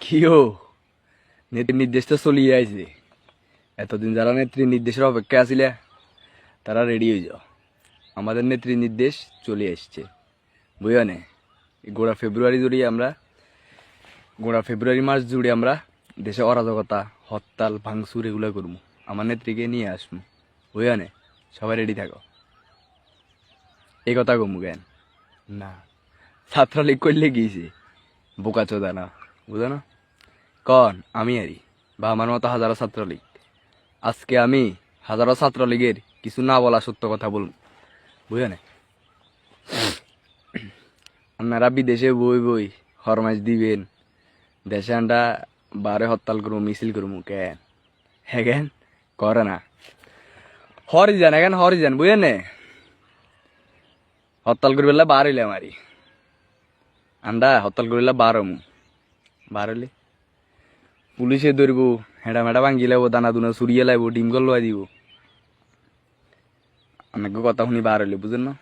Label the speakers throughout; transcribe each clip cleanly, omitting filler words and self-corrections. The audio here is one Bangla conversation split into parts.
Speaker 1: কিও নেত্রীর নির্দেশ তো চলিয়ে আইছে। এতদিন যারা নেত্রীর নির্দেশের অপেক্ষা আছিলে তারা রেডি হয়ে যাও। আমাদের নেত্রীর নির্দেশ চলে আসছে, বুঝো না? গোড়া ফেব্রুয়ারি মাস জুড়ে আমরা দেশে অরাজকতা, হরতাল, ভাঙচুর এগুলো করবো। আমার নেত্রীকে নিয়ে আসবো, বুঝো না? সবাই রেডি থাকো। এই কথা কমু কেন না, ছাত্রলীগ করলে গিয়েছে বোকা চোদা না, বুঝো না? কন আমি আরি বা আমার মতো হাজারো ছাত্রলীগ। আজকে আমি হাজারো ছাত্রলীগের কিছু না বলা সত্য কথা বলব, বুঝো না? আপনারা বিদেশে বই ফরমাইশ দিবেন, দেশে আন্ডা বারে হরতাল করবো, মিছিল করবো কেন? হ্যাঁ কেন করে না? হরিজান এখন হরিজান, বুঝেন নে? হরতাল করবে বার হইলে আমারি আন্ডা হরতাল করলে বার হইলে পুলিশে ধরবো, হেঁটা মেটা ভাঙ্গি লাগবো, দানা দুনা চুরিয়ে লাগবো, ডিম গল দিব। অনেক কথা শুনি বার হইলে, বুঝেন না?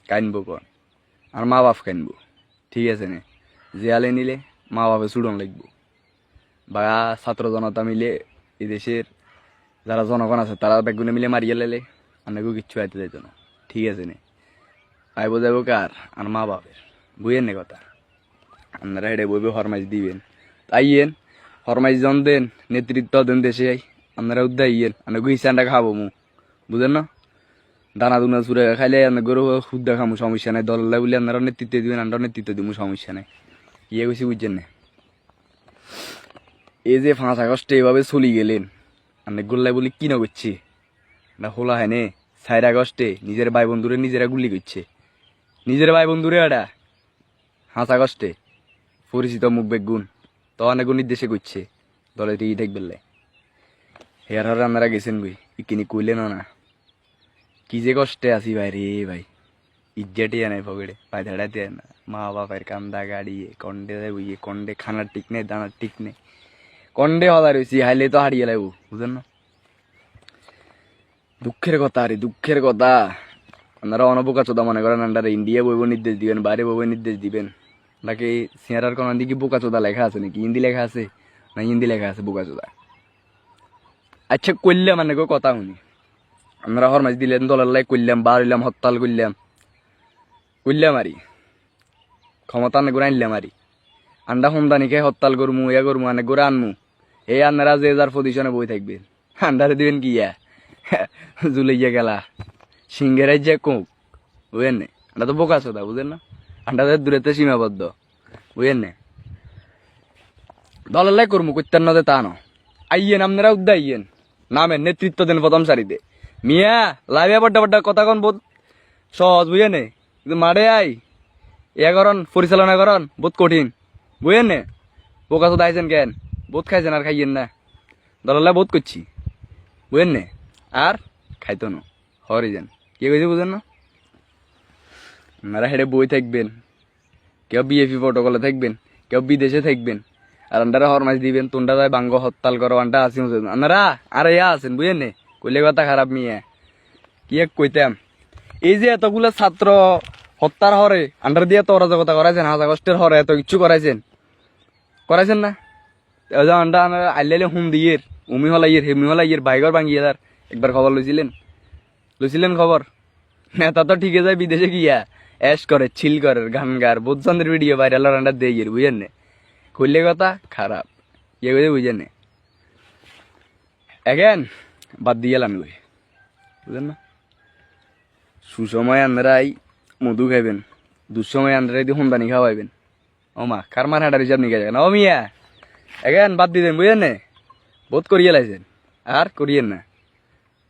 Speaker 1: কাইনবো কন আর মা বাপ কাইনবো, ঠিক আছে নে? জেয়ালে নিলে মা বাপে চুড়ন লাগবো, বা ছাত্র জনতা মিলে এই দেশের যারা জনগণ আছে তারা বেগুনে মিলে মারিয়ে লাইলে অনেকেও কিচ্ছু আইতে যাইত না, ঠিক আছে নে? আইব যাবো কার আর মা বাপের, বুঝেন নে কথা? আপনারা হেঁটে বইবে ফরমাইশ দিবেন, আইয়েন ফরমাইশ জন দেন, নেতৃত্ব দেন দেশে। আপনারা উদ্যায় ইয়েন, আপনাকে হিসানটা খাবো মু, বুঝেন না? দানা দুনা চুরে খাইলে গরু সুদ্ধা খামু, সমস্যা নাই। দল্লা বলে আপনারা নেতৃত্ব দিবেন, আমরা নেতৃত্ব দিব, সমস্যা নাই। ইয়ে কইছি বুঝছেন না? এই যে 5 আগস্টে এভাবে চলি গেলেন, আপনি গোল্লাই বলি কি না করছে না হোলা হয় নে? 4 আগস্টে নিজের ভাই বন্ধুরে নিজেরা গুলি করছে, নিজের ভাই বন্ধুরে। এটা 5 আগস্টে পরিচিত মুখ বেগুন তো অনেক নির্দেশে করছে দলে ই দেখবেন। হেয়ার হার আপনারা গেছেন গুই ইকিনি কইলেন না কি যে কষ্টে আছি ভাই রে ভাই। ইজ্জাটি নাই পকেটে, পায়দাড়া দিয়ে না, মা বাপের কান্দা গাড়িয়ে কন্ডে বুঝিয়ে, কন্ডে খানার ঠিক নেই, দানার ঠিক নেই, কন্ডে হলা রয়েছি, হাইলে তো হারিয়ে লাগবো, বুঝলেন না? দুঃখের কথা আরে দুঃখের কথা। আপনারা অনবোকা চোদা মনে করেন আন্ডারে ইন্ডিয়া বইব নির্দেশ দিবেন, বাইরে বইব নির্দেশ দিবেন, নাকি সিয়ারার কোন দিকে বোকা চোদা লেখা আছে নাকি? হিন্দি লেখা আছে না হিন্দি লেখা আছে বোকা চোদা? আচ্ছা করলাম মানে কথা শুনি, আপনারা হরমাইশ দিলেন, দলের লাই করলাম, বার হইলাম, হরতাল করলাম আরি ক্ষমতা আনে করে আনলাম আরি আন্ডা সন্ধানি খেয়ে হরতাল করমু, ইয়া করমু, আনে করে আনমু। এই আপনারা যে যার পজিশনে বই থাকবেন, আন্ডারে দিবেন কি ইয়া জুলাইয়া গেলা সিংহেরাই যে কোক, বুঝেন না? আন্ডা তো বোকা চোদা, বুঝেন না? আন্ডাদের দূরেতে সীমাবদ্ধ, বুঝেন না? দলের লাই করমু করতেন না তা ন আইয়েন, আপনারা উদ্দা আইয়েন, নামের নেতৃত্ব দেন প্রথম সারিতে। মিয়া লাইভে বড্ডা কথা কন বহুত সহজ, বুঝেন নে? কিন্তু মারে আই ইয়া করন, পরিচালনা করন বহুত কঠিন, বুঝেন নে? বোকা চোদা আইছেন কেন? বহুত খাইছেন আর খাইয়েন না। দলাল্লা বহুত করছি, বুঝেন নে? আর খাইতো না হরি যান, কে কইছে বুঝেন না? আপনারা হেঁটে বই থাকবেন, কেউ বিএপি প্রটোকলে থাকবেন, কেউ বিদেশে থাকবেন, আর আন্ডারা হরমাইশ দিবেন, তোনটা যায় বাঙ্গ হরতাল করো, আন্ডা আসি আপনারা আর ইয়া আছেন, বুঝেন নে? কইলে কথা খারাপ মিয়া কি এক কইতাম। এই যে এতগুলো ছাত্র হত্যার হরে আন্ডার দিয়ে তো অরাজকতা করাইছেন, 5 আগস্টের হরে এত কিছু করাইছেন না? আন্ডা আইলে হুম দিয়ে উমি হলাইয়ের হেমি হলাইয়ের বাইগর ভাঙ্গিয়ে তার একবার খবর লইছিলেন খবর? নেতা তো ঠিকই যায় বিদেশে গিয়া অ্যাশ করে, ছিল করে, গান গার বোধচন্দ্রের ভিডিও ভাইরাল আন্ডার দিয়ে গিয়ে, বুঝেন নে? কইলে কথা খারাপ ইয়ে কইতে, বুঝেন নে? এখন বাদ দিয়ে লান গই, বুঝেন না? সুসময় আন্দারাই মধু খাইবেন, দুঃসময় আন্দারাই দিয়ে সন্ধানি খাওয়াইবেন। ও মা কার মার হাঁটার হিসাব নিয়ে গেছেন ও মিয়া, এখন বাদ দিতেন, বুঝেন নে? বহুত করিয়ে লাইছেন আর করিয়েন না,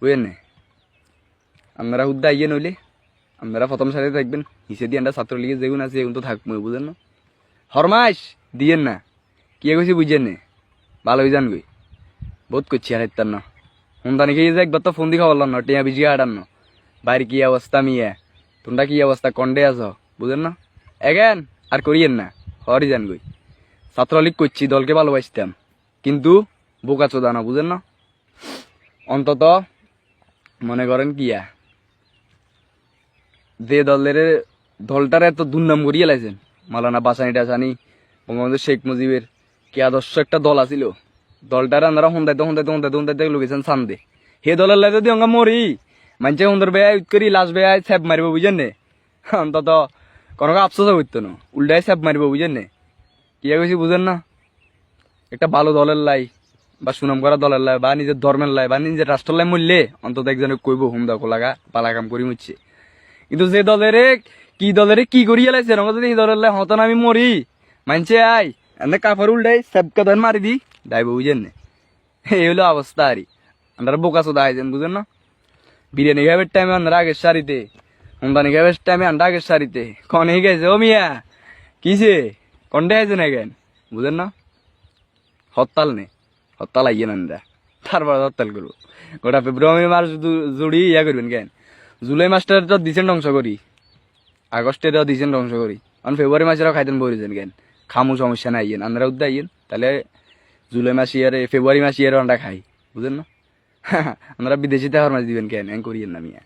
Speaker 1: বুঝেন নে? আপনারা উদ্দা আইয়ে নইলে আপনারা প্রথম সারিতে থাকবেন, হিসে দিয়ে আমরা ছাত্রলীগের যেগুন আছে এগুন তো থাকবো, বুঝেন না? হরমাইশ দিয়েন না, কে কইছি বুঝছেন নে? ভালো হয়ে যান গই, বহুত করছি আর হাইতার না সন্ধানি খেয়ে যে একবার তো ফোন দিয়ে খাওয়ালাম না, টিয়া বিজিয়ে হাঁটান না, বাইরে কি অবস্থা মিয়া, তোমরা কি অবস্থা কন্ডে আছো, বুঝেন না? এখন আর করিয়েন না, হরি যান গই। ছাত্রলীগ করছি, দলকে ভালোবাসতাম, কিন্তু বোকা চোদা না, বুঝেন না? অন্তত মনে করেন কিয়া যে দলটার এত দুর্নাম করিয়ে লাইছেন, মালানা বাসানি টাসানি, বঙ্গবন্ধু শেখ মুজিবের কি আদর্শ একটা দল আছিল, দলটার আমরা হুন্দাইতে লোকেশন সান্দে সেই দলের লাই যদি অঙ্গা মরি মানছে সুন্দর বেয়া ইউজ করি লাস্ট বেয়া স্যাপ মারিব বুঝেন নে, অন্তত কোনো আফসোস হইতো না, উল্টাই স্যাপ মারিব বুঝেন নে। কি কইছি বুঝেন না? একটা ভালো দলের লাই বা সুনাম করা দলের লাই বা নিজের ধর্মের লাই বা নিজের রাষ্ট্রের লাই মরলে অন্তত একজনে কইব হুমদা কোলাগা পালা কাম করি মুচ্ছে। কিন্তু যে দলের কি করি এলাইছে যদি এই দলের লাই হতন আমি মরি মানছে আই এনে কাপড় উল্টাই স্যাপকা ধর মারি দি দাইব বুঝেন নে। এই হলো অবস্থা আরই, আপনারা বোকা চোদা আইছেন বুঝেন না? বিরিয়ানি খাবার টাইমে আপনারা আগের সারিতে, হুমদানি খাবার টাইমে আন্ডা আগের সারিতে কনে গেছে ও মিয়া কিসে কন্ডে আইছেন এগেন বুঝেন না? হরতাল নে, হরতাল আইয়েন আন্দা, তারপর হরতাল করবো। গোটা ফেব্রুয়ারি মাস জুড়ি ইয়া করবেন কেন? জুলাই মাসটার তো দিছেন ধ্বংস করি, আগস্টের দিছেন ধ্বংস করি, কারণ ফেব্রুয়ারি মাসেরও খাইতেন বইছেন কেন? খামু সমস্যা নাই আইয়েন, আপনারা উদ্দা আইয়েন, তাহলে জুলাই মাস ইয়ারে ফেব্রুয়ারি মাস ইয়ারে আন্ডা খাই বুঝেন না? আপনারা বিদেশিতে হরমাস দিবেন কেন? করিয়েন না মিয়া।